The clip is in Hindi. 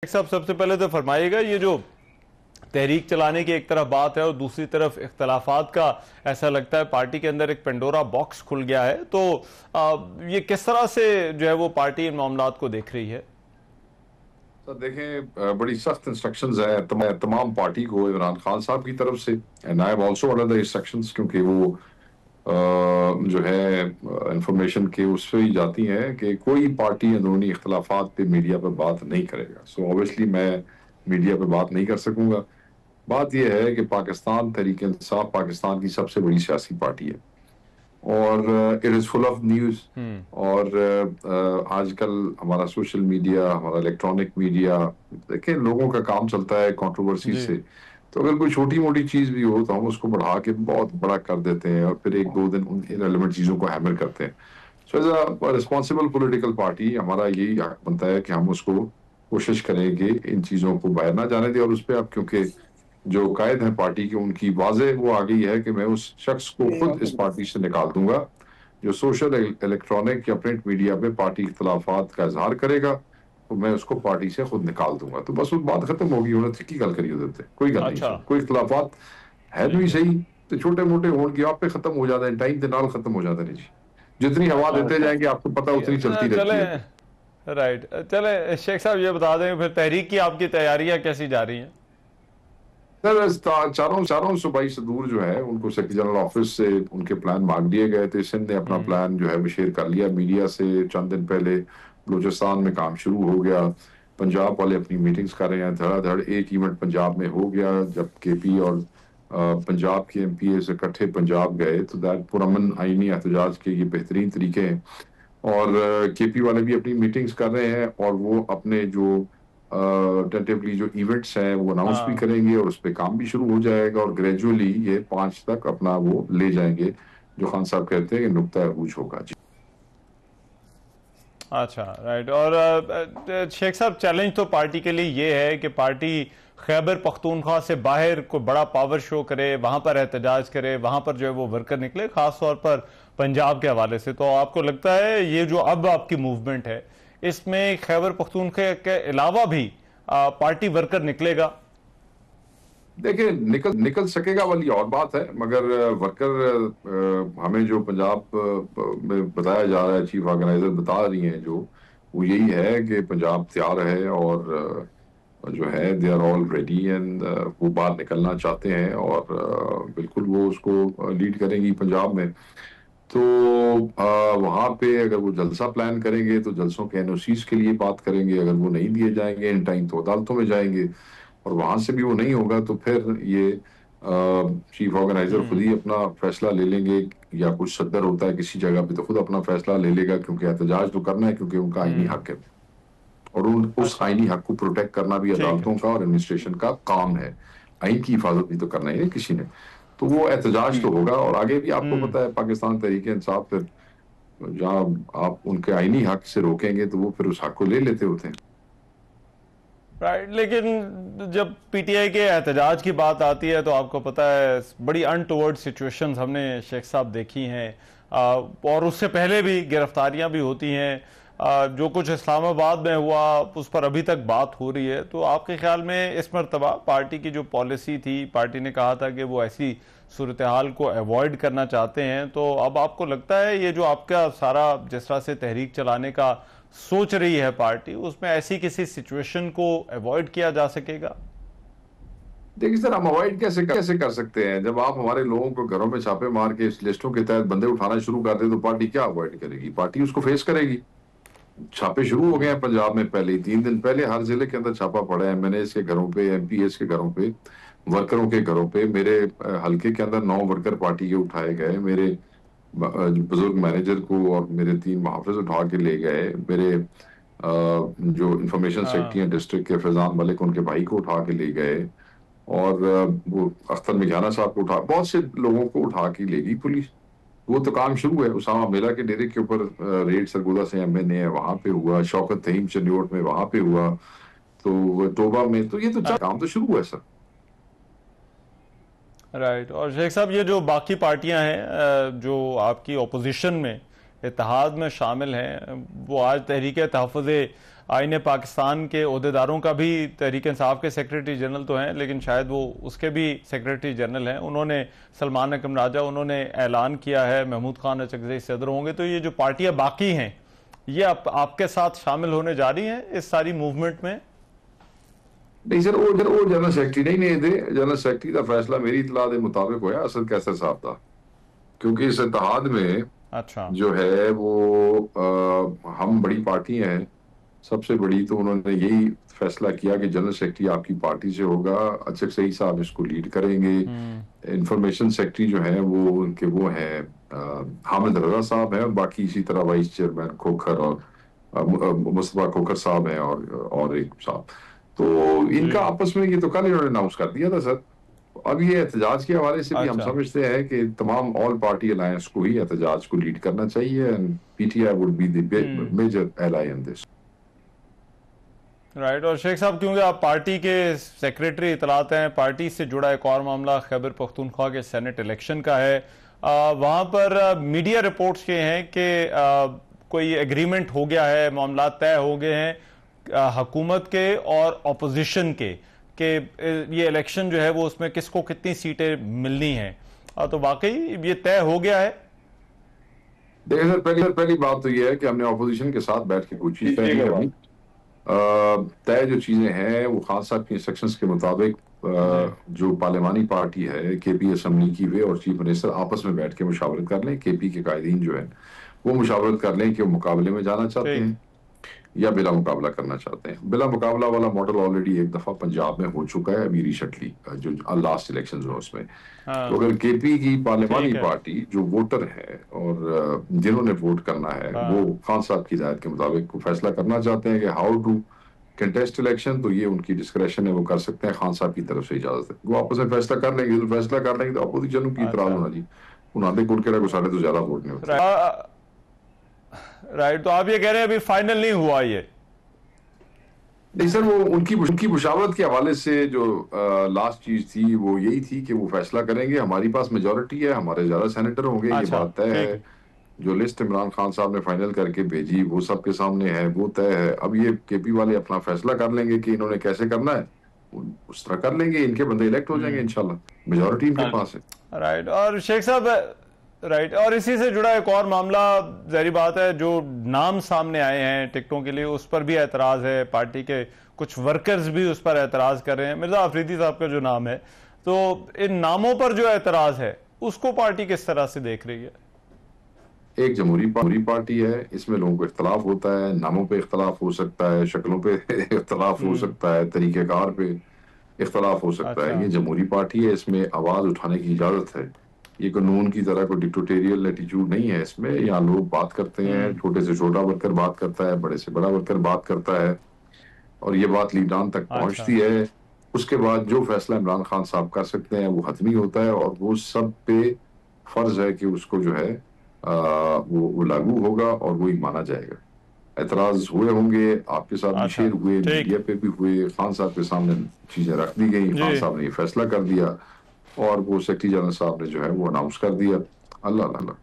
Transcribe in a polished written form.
साहब सबसे पहले तो फरमाइएगा, ये जो तहरीक चलाने की एक तरफ बात है और दूसरी तरफ इख्तलाफात का, ऐसा लगता है पार्टी के अंदर एक पेंडोरा बॉक्स खुल गया है, तो ये किस तरह से जो है वो पार्टी इन मामलात को देख रही है? तो देखें, बड़ी सख्त इंस्ट्रक्शंस हैं तमाम पार्टी को इमरान खान साहब की तरफ से। And I am also under the instructions, क्योंकि वो जो है इंफॉर्मेशन के उससे ही जाती हैं कि कोई पार्टी अंदरूनी इख्तलाफात पे मीडिया पर बात नहीं करेगा। सो ऑब्वियसली मैं मीडिया पर बात नहीं कर सकूंगा। बात यह है कि पाकिस्तान तहरीक इंसाफ पाकिस्तान की सबसे बड़ी सियासी पार्टी है और it is full of news. और आजकल हमारा सोशल मीडिया, हमारा इलेक्ट्रॉनिक मीडिया, देखिए लोगों का काम चलता है कंट्रोवर्सी जी। से। तो अगर कोई छोटी मोटी चीज भी हो तो हम उसको बढ़ा के बहुत बड़ा कर देते हैं और फिर एक दो दिन उन इररिलेवेंट चीजों को हैमर करते हैं। So as a responsible political party हमारा यही हक बनता है कि हम उसको कोशिश करेंगे इन चीजों को बाहर ना जाने दें। और उस पर अब क्योंकि जो कायद है पार्टी के, उनकी वाजे वो आ गई है कि मैं उस शख्स को खुद इस पार्टी से निकाल दूंगा जो सोशल, इलेक्ट्रॉनिक या प्रिंट मीडिया पे पार्टी इख्तलाफात का इजहार करेगा, तो मैं उसको पार्टी से खुद निकाल दूंगा। तो बस वो बात खत्म होगी। उन्होंने की गल करी उधर कोई गल नहीं अच्छा। सर, कोई इख्तलाफात है भी ठीक है। सही तो छोटे मोटे होने आप पे खत्म हो जाते हैं, टाइम के नाल खत्म हो जाते हैं जी। जितनी हवा देते जाएंगे आपको पता ठीक उतनी चलती है, रहती चले। है। राइट, चले शेख साहब, ये बता दें फिर तहरीक की आपकी तैयारियां कैसी जा रही हैं? सर चारों चारों सूबाई सदूर जो है उनको सेक्रेटरी जनरल ऑफिस से उनके प्लान मांग दिए गए थे। सिंध ने अपना प्लान जो है वो शेयर कर लिया मीडिया से चंद दिन पहले। बलूचिस्तान में काम शुरू हो गया। पंजाब वाले अपनी मीटिंग्स कर रहे हैं धड़ाधड़। एक इवेंट पंजाब में हो गया जब केपी और पंजाब के एमपी से इकट्ठे पंजाब गए, तो दैट पुरअमन आईनी एहतजाज के ये बेहतरीन तरीके हैं। और केपी वाले भी अपनी मीटिंग्स कर रहे हैं और वो अपने जो टेंटेटिवली जो इवेंट्स हैं वो अनाउंस भी हाँ। करेंगे और उस पर काम भी शुरू हो जाएगा और ग्रेजुअली ये 5 तक अपना वो ले जाएंगे, जो खान साहब कहते हैं कि नुक्ता अरूज होगा जी। अच्छा, राइट। और शेख साहब, चैलेंज तो पार्टी के लिए ये है कि पार्टी खैबर पख्तूनख्वा से बाहर कोई बड़ा पावर शो करे, वहां पर एहतजाज करे, वहां पर जो है वो वर्कर निकले, खास तौर पर पंजाब के हवाले से। तो आपको लगता है ये जो अब आपकी मूवमेंट है, इसमें खैबर पख्तूनख्वा के अलावा भी पार्टी वर्कर निकलेगा? देखिए निकल निकल सकेगा वाली और बात है, मगर वर्कर हमें जो पंजाब में बताया जा रहा है, चीफ ऑर्गेनाइजर बता रही हैं जो, वो यही है कि पंजाब तैयार है और जो है they are already and वो बाहर निकलना चाहते हैं और बिल्कुल वो उसको लीड करेंगी पंजाब में। तो वहां पे अगर वो जलसा प्लान करेंगे तो जलसों के एनओसीज के लिए बात करेंगे। अगर वो नहीं दिए जाएंगे इन टाइम तो अदालतों में जाएंगे और वहां से भी वो नहीं होगा तो फिर ये चीफ ऑर्गेनाइजर खुद ही अपना फैसला ले लेंगे, या कुछ सदर होता है किसी जगह पे तो खुद अपना फैसला ले लेगा, क्योंकि एहतजाज तो करना है क्योंकि उनका आईनी हक है और उस अच्छा। आईनी हक को प्रोटेक्ट करना भी ठीक है। अदालतों का और एडमिनिस्ट्रेशन का काम है। आइन की हिफाजत भी तो करना ही है किसी ने। तो वो एहतजाज तो होगा और आगे भी आपको पता है पाकिस्तान तहरीक इंसाफ फिर जहाँ आप उनके आईनी हक से रोकेंगे तो वो फिर उस हक को ले लेते होते हैं। राइट, लेकिन जब पीटीआई के एहतजाज की बात आती है तो आपको पता है बड़ी अनटुवर्ड सिचुएशंस हमने शेख साहब देखी हैं, और उससे पहले भी गिरफ्तारियां भी होती हैं। जो कुछ इस्लामाबाद में हुआ उस पर अभी तक बात हो रही है। तो आपके ख्याल में इस मरतबा पार्टी की जो पॉलिसी थी, पार्टी ने कहा था कि वो ऐसी सूरत हाल को अवॉइड करना चाहते हैं, तो अब आपको लगता है ये जो आपका सारा जिस तरह से तहरीक चलाने का सोच रही है पार्टी, उसमें ऐसी किसी सिचुएशन को अवॉइड किया जा सकेगा? देखिए सर, हम अवॉइड कैसे कर सकते हैं? जब आप हमारे लोगों को घरों में छापे मार के इस लिस्टों के तहत बंदे उठाना शुरू कर दे तो पार्टी क्या अवॉइड करेगी? पार्टी उसको फेस करेगी। छापे शुरू हो गए हैं पंजाब में, पहले ही 3 दिन पहले हर जिले के अंदर छापा पड़ा है। एमएनएस के घरों पे, एमपीएस के घरों पे, वर्करों के घरों पे। मेरे हल्के के अंदर 9 वर्कर पार्टी के उठाए गए। मेरे बुजुर्ग मैनेजर को और मेरे 3 मुहाफिज उठा के ले गए। मेरे जो इंफॉर्मेशन सेक्रेटरी हैं डिस्ट्रिक्ट के, फैजान मलिक, उनके भाई को उठा के ले गए। और वो अख्तर मिजाना साहब को उठा, बहुत से लोगों को उठा के ले गई पुलिस। वो तो काम शुरू है। उसामा मेला के डेरे के ऊपर रेड सरगोदा से एमएनए है, वहां पे हुआ। शौकत तहीम चंडीगढ़ में वहां पे हुआ। तो तोबा में तो ये तो काम तो शुरू है सर। राइट। और शेख साहब, ये जो बाकी पार्टियां हैं जो आपकी ओपोजिशन में इत्तेहाद में शामिल हैं, वो आज तहरीक तहफ़्फ़ुज़ आईने पाकिस्तान के ओहदेदारों का भी तहरीक इंसाफ के सेक्रेटरी जनरल तो हैं, लेकिन शायद वो उसके भी सेक्रेटरी जनरल हैं। उन्होंने सलमान अकरम राजा उन्होंने ऐलान किया है महमूद खान अचकज़ई सदर होंगे। तो ये जो पार्टियां बाकी हैं ये आपके साथ शामिल होने जा रही हैं इस सारी मूवमेंट में? नहीं सर, वो जनरल सेक्रेटरी नहीं थे। जनरल सेक्रेटरी का फैसला मेरी इतला के मुताबिक होया असद कैसर साहब का, क्योंकि इस इत्तेहाद में अच्छा जो है वो हम बड़ी पार्टी हैं सबसे बड़ी, तो उन्होंने यही फैसला किया कि जनरल सेक्रेटरी आपकी पार्टी से होगा, अचकज़ई साहब इसको लीड करेंगे। इंफॉर्मेशन सेक्रेटरी जो है वो उनके वो हैं हामिद रजा साहब हैं, और बाकी इसी तरह वाइस चेयरमैन खोखर और मुस्तफा खोखर साहब हैं और एक साहब। तो इनका आपस में ये तो कल इन्होंने अनाउंस कर दिया था सर। अब ये एहतजाज के हवाले से भी हम समझते हैं कि तमाम ऑल पार्टी अलायंस को ही एहतजाज को लीड करना चाहिए, and PTI would be the major ally in this. Right. और शेख साहब, क्योंकि आप पार्टी के सेक्रेटरी इतलात हैं, पार्टी से जुड़ा एक और मामला खैबर पख्तूनख्वा के सेनेट इलेक्शन का है। वहां पर मीडिया रिपोर्ट्स ये हैं कि कोई एग्रीमेंट हो गया है, मामला तय हो गए हैं हुकूमत के और अपोजिशन के ये इलेक्शन जो है वो उसमें किसको कितनी सीटें मिलनी हैं। तो वाकई ये तय हो गया है? देखिए सर, पहली बात तो ये है कि हमने अपोजिशन के साथ बैठ के कोई चीज तय नहीं करनी। तय जो चीजें हैं वो खान साहब के इंस्ट्रक्शंस के मुताबिक जो पार्लिमानी पार्टी है केपी असम्बली की, वे और चीफ मिनिस्टर आपस में बैठ के मुशावरत कर लें। केपी के कायदीन जो है वो मुशावरत कर लें कि वो मुकाबले में जाना चाहते हैं या बिला मुकाबला करना चाहते हैं। बिला मुकाबला वाला मॉडल ऑलरेडी एक दफा पंजाब में हो चुका है, अभी रिसेंटली जो लास्ट इलेक्शन हुए उसमें। तो अगर केपी की पार्लिमानी पार्टी जो वोटर है और जिन्होंने वोट करना है वो खान साहब की हिदायत के मुताबिक फैसला करना चाहते हैं कि हाउ टू कंटेस्ट इलेक्शन, तो ये उनकी डिस्क्रेशन है, वो कर सकते हैं। खान साहब की तरफ से इजाजत है, वो आपस में फैसला कर लेंगे। तो फैसला कर लेंगे तो अपोजिशन की इतराज होना जी उन्होंने कुल के साढ़े तो ज्यादा वोट नहीं होते। राइट। तो आप ये कह रहे हैं अभी फाइनल नहीं हुआ ये? नहीं सर, वो उनकी मुशावरत के हवाले से जो लास्ट चीज थी वो यही थी कि वो फैसला करेंगे। हमारी पास मेजोरिटी है, हमारे ज्यादा सेनेटर होंगे, ये बात तय है। जो लिस्ट इमरान खान साहब ने फाइनल करके भेजी वो सबके सामने है, वो तय है। अब ये केपी वाले अपना फैसला कर लेंगे कि इन्होंने कैसे करना है, उस तरह कर लेंगे। इनके बंदे इलेक्ट हो जाएंगे इंशाल्लाह, मेजोरिटी इनके पास है। राइट। और शेख साहब, राइट, और इसी से जुड़ा एक और मामला, जाहिर बात है जो नाम सामने आए हैं टिकटों के लिए उस पर भी एतराज है। पार्टी के कुछ वर्कर्स भी उस पर एतराज कर रहे हैं। मिर्जा अफरीदी साहब का जो नाम है, तो इन नामों पर जो एतराज है उसको पार्टी किस तरह से देख रही है? एक जमहूरी पार्टी है, इसमें लोगों को इख्तलाफ होता है, नामों पे इख्तलाफ हो सकता है, शक्लों पे इख्तलाफ हो सकता है, तरीकेकार पे इख्तलाफ हो सकता है। ये जमहूरी पार्टी है, इसमें आवाज उठाने की इजाजत है। ये कानून की तरह कोई डिक्टेटोरियल एटीट्यूड नहीं है इसमें। यहाँ लोग बात करते हैं, छोटे से छोटा वर्कर बात करता है, बड़े से बड़ा वर्कर बात करता है, और ये बात लीडरान तक पहुंचती है। उसके बाद जो फैसला इमरान खान साहब कर सकते हैं वो हतमी होता है, और वो सब पे फर्ज है कि उसको जो है वो लागू होगा और वो ही माना जाएगा। एतराज हुए होंगे, आपके साथ भी शेयर हुए, मीडिया पे भी हुए, खान साहब के सामने चीजें रख दी गई, खान साहब ने ये फैसला कर दिया, और वो सेक्रेटरी जनरल साहब ने जो है वो अनाउंस कर दिया। अल्लाह अल्लाह।